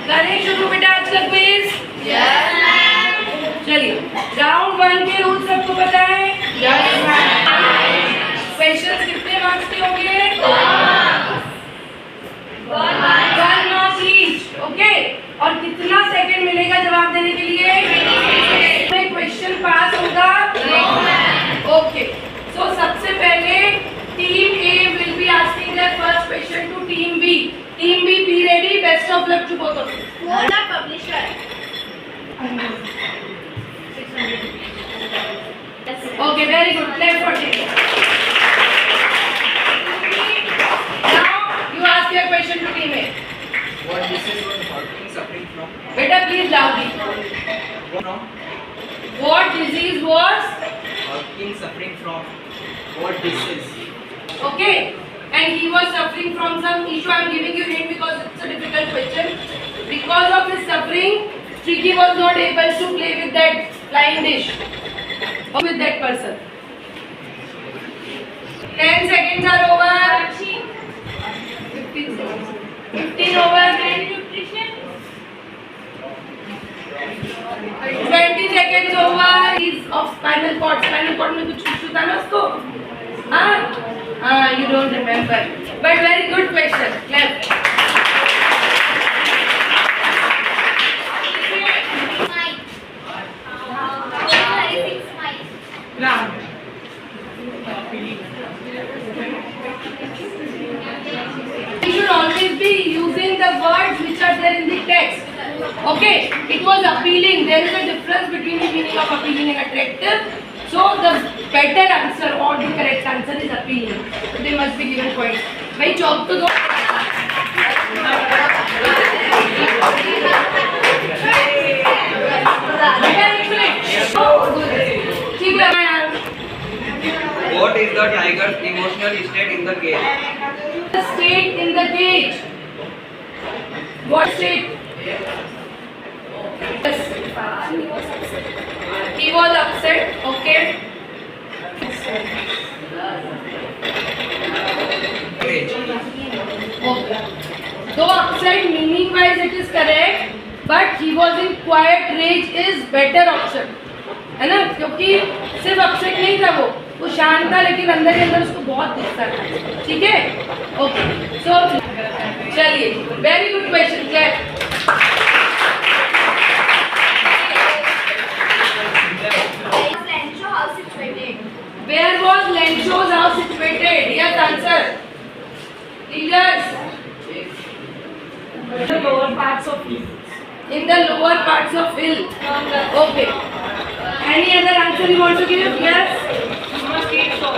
करें शुरू बेटा आज का क्विज? Yes ma'am. चलिए राउंड 1 के रूल सबको पता है? Yes ma'am. क्वेश्चंस कितने मार्क्स के होंगे? 1 मार्क्स ईच। ओके, और कितना सेकंड मिलेगा जवाब देने के लिए? क्वेश्चन पास होगा? ओके, सो सबसे पहले team A will be asking the first question to team B. Team B, be ready. Best of luck to both of you. Who is the publisher? Okay, very good. Clap for team. Now you ask your question to team A. What disease was Hawking suffering from? Beta, please loudly. From? What disease was? Hawking suffering from? What disease? Okay. And he was suffering from some issue. I am giving you hint because it's a difficult question. Because of his suffering, Tricky was not able to play with that flying dish or with that person. 10 seconds are over. 15 seconds. 15 over. 20 seconds over. Is of spinal cord. Spinal cord में कुछ issue था ना उसको? हाँ? You don't remember, but very good question. Left. Round. We should always be using the words which are there in the text. Okay, it was appealing. There is a difference between the meaning of appealing and attractive. So the better answer or the correct answer is appealing. So they must be given points. भाई चौक तो दो. ठीक है यार. What is the tiger's emotional state in the cage? The state in the cage. What state? Yes. He was upset. Okay. Cage. Okay. Though upset meaning wise it is correct, but he was in quiet rage is better option. है ना? क्योंकि सिर्फ upset नहीं था वो शांत था, लेकिन अंदर के अंदर उसको बहुत गुस्सा था. ठीक है? ओके, सो चलिए, very good question. Clap. Where was Lencho's house situated? Yes, answer. Leaders. In the lower parts of hill. In the lower parts of hill. Okay. Any other answer you want to give? Yes. No.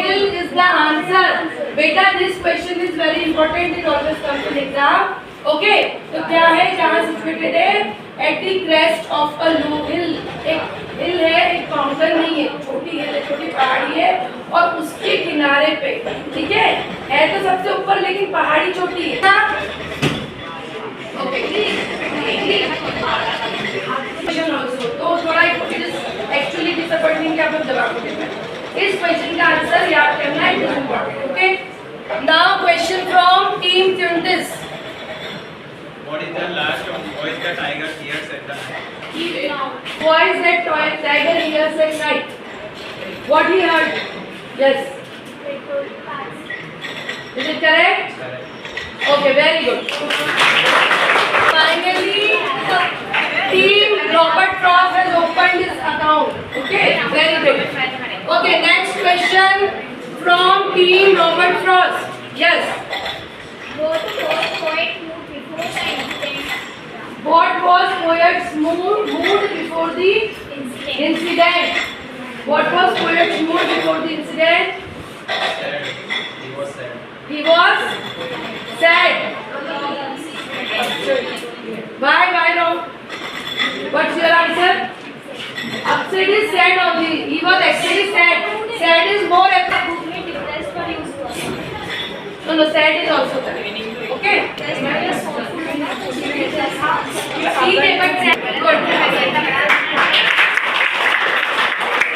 Hill is the answer. Beta, this question is very important. It always comes in exam. Okay, तो क्या है, जहाँ situated है? At the crest of a low hill. एक hill है, एक mountain नहीं है, छोटी हिल है, छोटी पहाड़ी है और उसके किनारे पे. ठीक है तो सबसे ऊपर, लेकिन पहाड़ी छोटी है ना. ओके, तो थोड़ा एक्चुअली डिसअपॉइंटिंग क्या आप जवाब देना. इस क्वेश्चन का आंसर याद करना is important. Okay, now question from team 29. What is the last of voice the tiger hears at the night? Voice that tiger hears at night. What he heard? Yes. Is it correct? Correct. Okay, very good. Finally, team Robert Frost has opened his account. Okay, very good. Okay, next question from team Robert Frost. Yes. What was poet's mood before the incident? What was poet's mood before the incident? Sad. He was sad. He was sad. Why no? What's your answer? Upset is sad only. He was actually sad. Sad is more. No, sad is also correct. Okay. ठीक है, but good.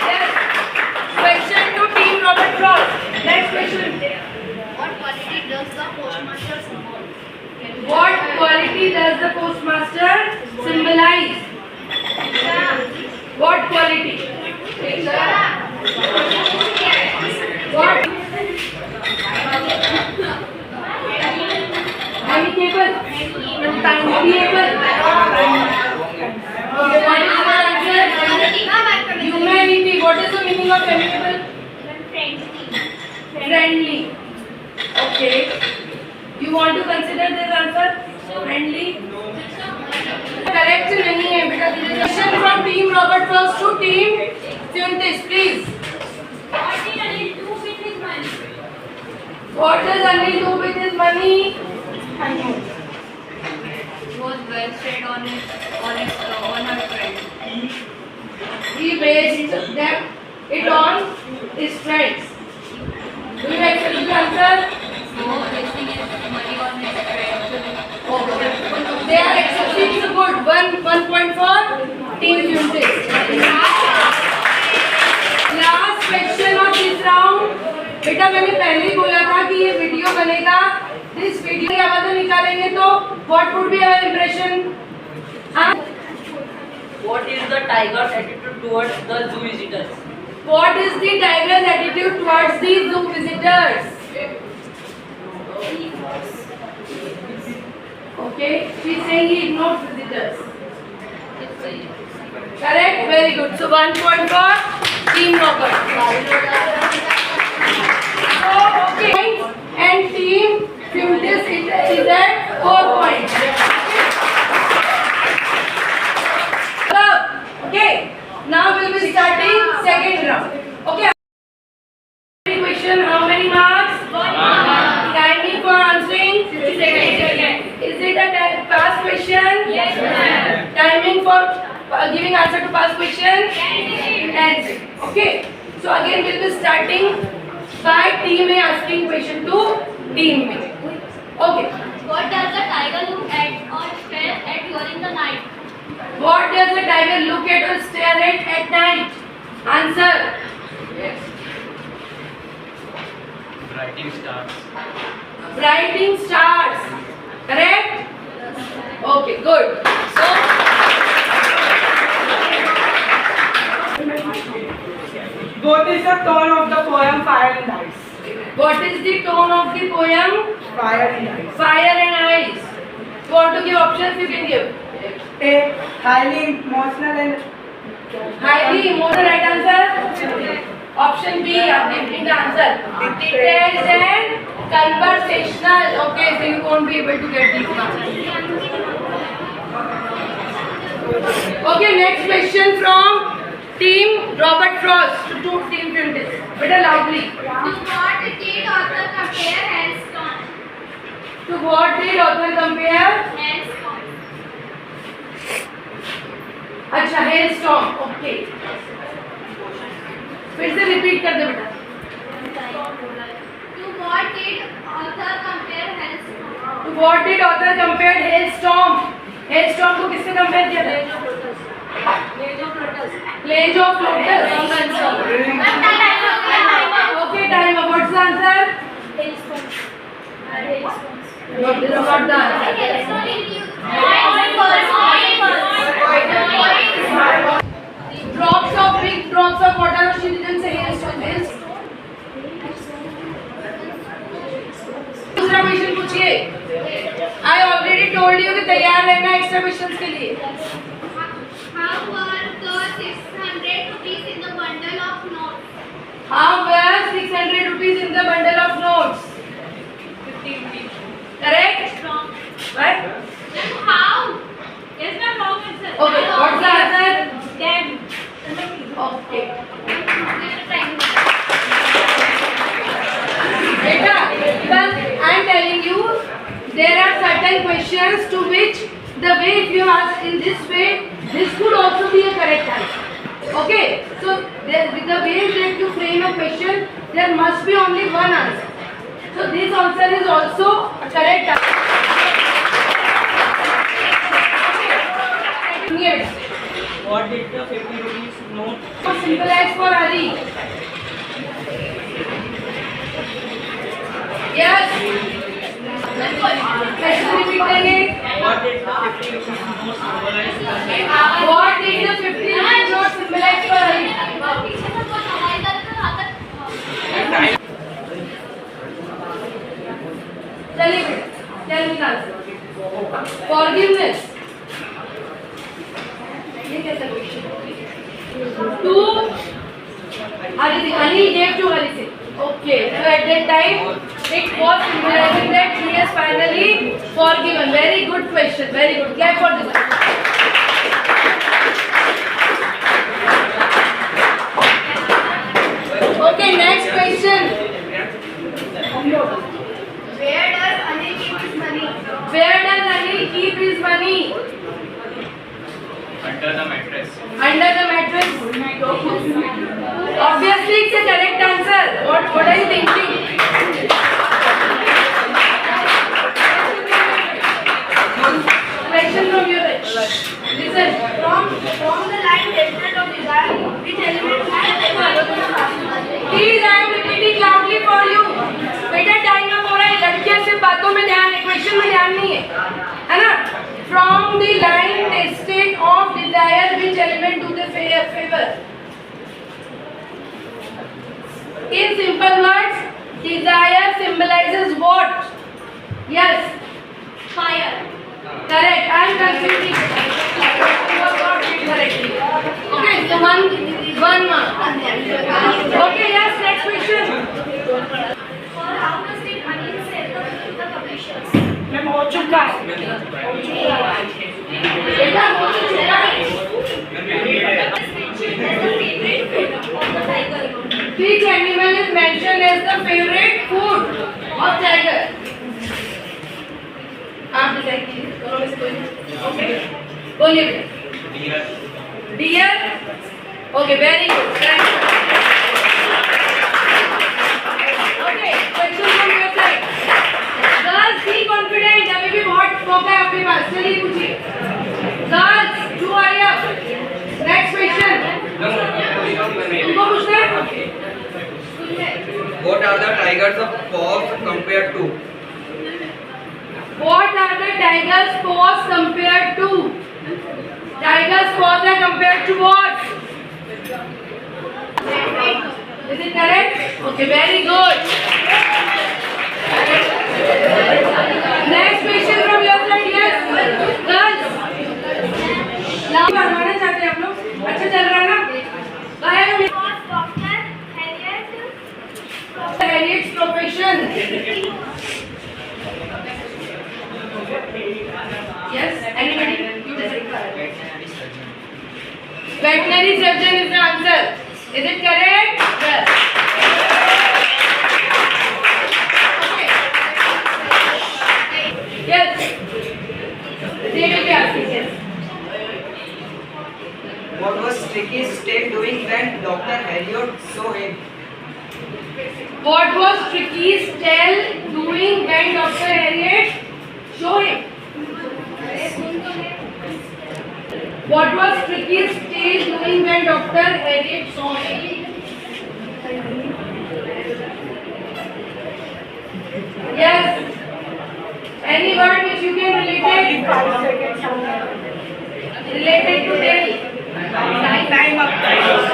Yes. Question to team Robert Frost. What quality does the postmaster symbolize? What quality? What? Amicable? Timeable? Okay, what is your answer? Humanity. What is the meaning of amicable? Friendly. Okay. You want to consider this answer? Friendly? Correct नहीं है बेटा. Question from team Robert Frost to team Fuentes, please. What does Anil do with his money? Was wasted on her friend. He wastes it on his friends. Do you accept the answer? So wasting his money on his friend. Okay. They are accepting the good. 1 point for team Fuentes. Last question of this round. बेटा मैंने पहले ही बोला था कि ये video बनेगा. This video की आवाज़ें निकालेंगे तो what would be our impression? What is the tiger's attitude towards the zoo visitors? What is the tiger's attitude towards the zoo visitors? Okay, she's saying he ignores visitors. Correct, very good. So 1 point for team Robert. So okay, and team Fuentes is at 4 points. Okay, now we will be starting second round. Okay. Question: how many marks? 1 mark. Timing for answering? 60 seconds. Is it a past question? Yes, ma'am. Timing for giving answer to past question? 10 seconds. Okay. So again we will be starting by team A asking question to team B. Okay. What does the tiger look at or stare at during the night? What does the tiger look at or stare at night? Answer. Writing stars. Writing stars. Correct? Okay, good. So, what is the tone of the poem Fire and Ice? what is the tone of the poem Fire and Ice. Fire and Ice? You want to give options? You can give. A. Highly emotional and Highly emotional, right answer? Option B, you are giving the answer. Detailed and conversational. Okay, so you won't be able to get these marks. Okay, next question from team Robert Frost to team Fuentes. Better loudly. To what did author compare hailstone? To what did author compare? Hailstone. अच्छा, hailstorm. Okay. फिर से repeat कर दे बेटा. To what did author compare hailstone? To what did author compare hailstorm? Hailstorm को किससे compare किया था? Plague of lotus. Okay, time. What's the answer? No, this is not the answer. Drops of big drops of water. She didn't say hailstone. दूसरा question पूछिए. I already told you कि तैयार रहना extra questions के लिए. How were the 600 rupees in the bundle of notes? How were 600 rupees in the bundle of notes? 50 rupees. Correct? Wrong. Right? Then how? Yes, ma'am, wrong answer. Okay, what's the answer? Them. Okay. Next time. Beta, because I am telling you, there are certain questions to which the way if you ask in this way, this could also be a correct answer. Okay, so there, with the way that you frame a question, there must be only one answer. So this answer is also a correct answer. Okay. What did the 50 rupees note? So simple as for Hari. Yes. Question repeat करेंगे. he gave to Hari Singh. Okay, so at that time it was symbolizing that he has finally forgiven. Very good question, very good. Clap for this. Okay, next question. Where does Anil keep his money? Where does Anil keep his money? Under the mattress. Under the mattress. Obviously, it's a correct answer. What are you thinking? Question from your end. Listen. From the line tested of desire, which element Please, I am repeating loudly for you. बेटा time up हो रहा है. लड़कियां सिर्फ बातों में ध्यान है, क्वेश्चन में ध्यान नहीं है ना? From the line tested of desire, which element do they favor? In simple words, desire symbolizes what? Yes. fire. Correct. I am confusing. You have got it correctly. Okay, so one mark. Okay, yes, next question. For how much did Anil sell the commissions? Ma'am हो चुका है. बेटा हो चुका है. Which animal is mentioned as the favorite food of tiger? आप decide कीजिए. दोनों में से कोई. Okay. बोलिए बेटा. Deer. Deer. Okay, very good. Thank you. Okay, question from your side. Girls, be confident. अभी भी बहुत मौका है आपके पास. चलिए पूछिए. Girls, do hurry up. Next question. तुमको पूछना है? What are the tigers of paws compared to? What are the tiger's paws compared to? Tiger's paws are compared to what? Is it correct? Okay, very good. Next question from your side, yes. Girls, लाभ बनवाना चाहते हैं आप लोग? अच्छा चल रहा है ना? गाया में Was Dr. Harriet's profession. Yes, anybody? You decide. Veterinary surgeon is the answer. Is it correct? Yes. Okay. Yes. They will be asking yes. What was Tricky's tail doing when Dr. Harriot saw him? What was Tricky's tail doing when Dr. Harriet saw him? What was Tricky's tail doing when Dr. Harriet saw him? Yes. Any word which you can relate to tail? Time up.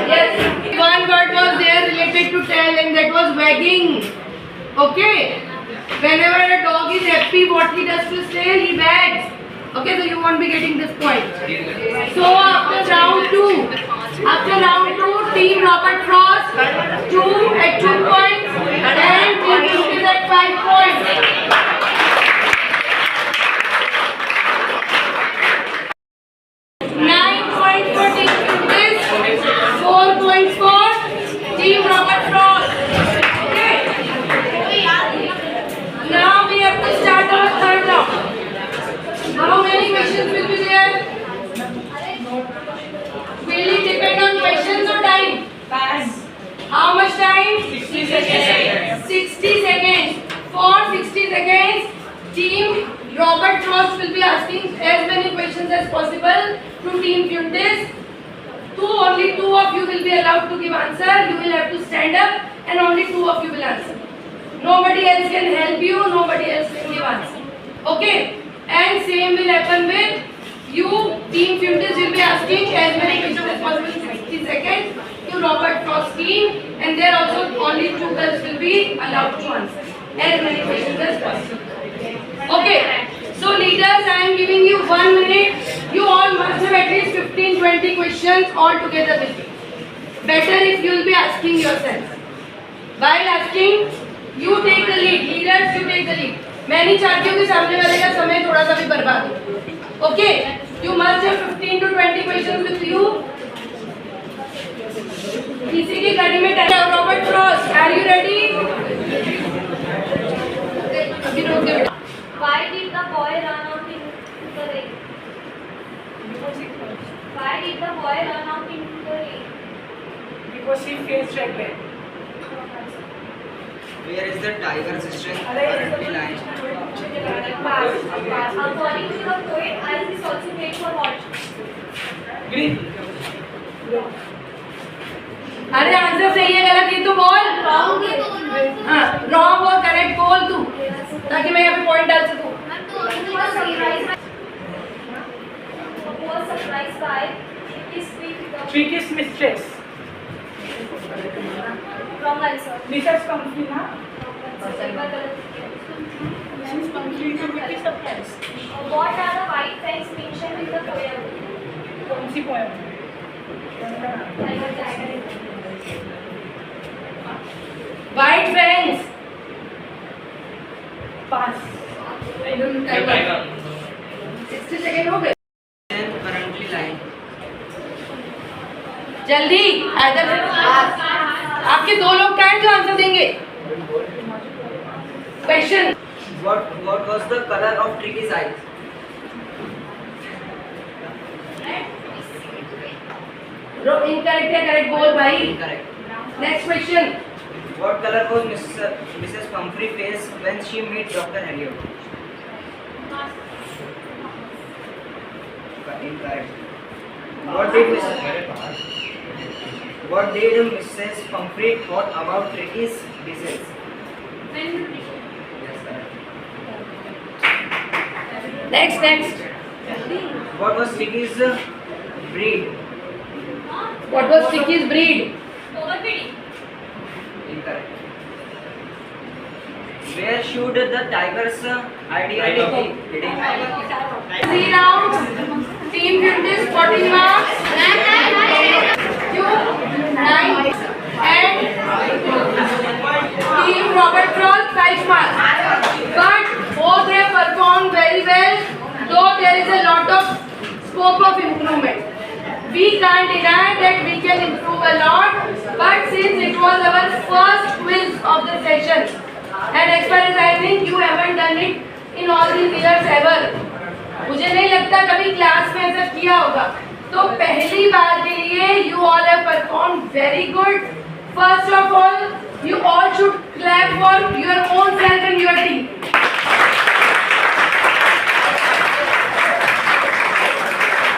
Yes. One word was there related to tail and that was wagging. Okay. Whenever a dog is happy, what he does to his tail, he wags. Okay, so you won't be getting this point. So after round two, team Robert Frost 2 at 2 points and team Duke is at 5 points. Team Robert Frost. Okay. Now we have to start our third round. How many questions will be there? Will it depend on questions or time? Pass. How much time? 60 seconds. 60 seconds. For 60 seconds, Team Robert Frost will be asking as many questions as possible to Team Fuentes. Only two of you will be allowed to give answer. You will have to stand up and only two of you will answer. Nobody else can help you. Nobody else can give answer. Okay? And same will happen with you. Team Fuentes will be asking as many questions as possible in 60 seconds to Robert Frost team. And there also only two girls will be allowed to answer as many questions as possible. Okay? So leaders, I am giving you 1 minute. You all must have at least 15-20 questions all together with you. Better if you will be asking yourself. While asking, you take the lead. Leaders, you take the lead. मैं नहीं चाहती हूँ कि सामने वाले का समय थोड़ा सा भी बर्बाद हो. Okay? You must have 15 to 20 questions with you. किसी की गाड़ी में time. Robert Frost, are you ready? अभी रोक दे. Why did the boy run out into the lake? Why did the boy run out into the lake? Because he faced red bear. Where is the tiger's strength currently lying? According to the poet, ice is also made for what? Green. अरे answer सही है गलत ये तो बोल. Wrong है दोनों. हाँ रॉन्ग और करेक्ट बोल तू ताकि मैं यहाँ पे पॉइंट डाल सकूँ. Was surprised by his Trick's mistress. wrong answer. Mrs. Pumpkin, huh? Mrs. Pumpkin to be surprised. What are the white facts mentioned in the poem? कौन सी poem? White fangs. Pass. I don't The tiger. 60 second हो गए. Strength currently lying. जल्दी आपके दो लोग क्या हैं जो आंसर देंगे. Question. What was the color of Tricky's eyes? Incorrect या करेक्ट बोल भाई. Incorrect. Next question. What color was Mrs. Pumphrey's face when she met Dr. Harriot? Incorrect. What did Mrs. Pumphrey thought about Tricky's disease? Yes, correct. Next. What was Tricky's breed? What was Tricky's breed? Incorrect. Where should the tigers ideally be heading? 3 rounds. Team 50 14 marks. You 9 and Team Robert Frost 5 marks. But both have performed very well. Though there is a lot of scope of improvement. We can't deny that we can improve a lot. But since it was our first quiz of the session, and as far as I think you haven't done it in all these years ever. मुझे नहीं लगता कभी class में ऐसा किया होगा. तो पहली बार के लिए you all have performed very good. First of all, you all should clap for your own self and your team.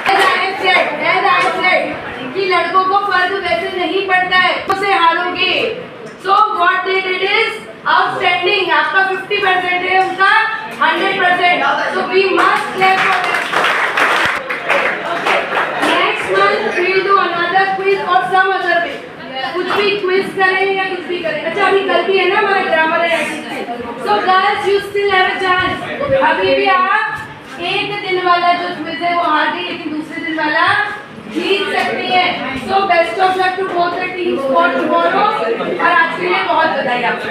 As I said, कि लड़कों को फर्क वैसे नहीं पड़ता है. उसे हारोगे. So what they did is outstanding. आपका 50% है, उनका 100%. So we must clap for them. Okay. Next month we will do another quiz or some other way. कुछ भी quiz करें या कुछ भी करें. अच्छा अभी कल भी है ना हमारा ग्रामर है. So girls you still have a chance. अभी भी आप एक दिन वाला जो quiz है वो हार गई लेकिन दूसरे दिन वाला जीत सकती है. So best of luck to both the teams for tomorrow. और आज के लिए बहुत बधाई आपको.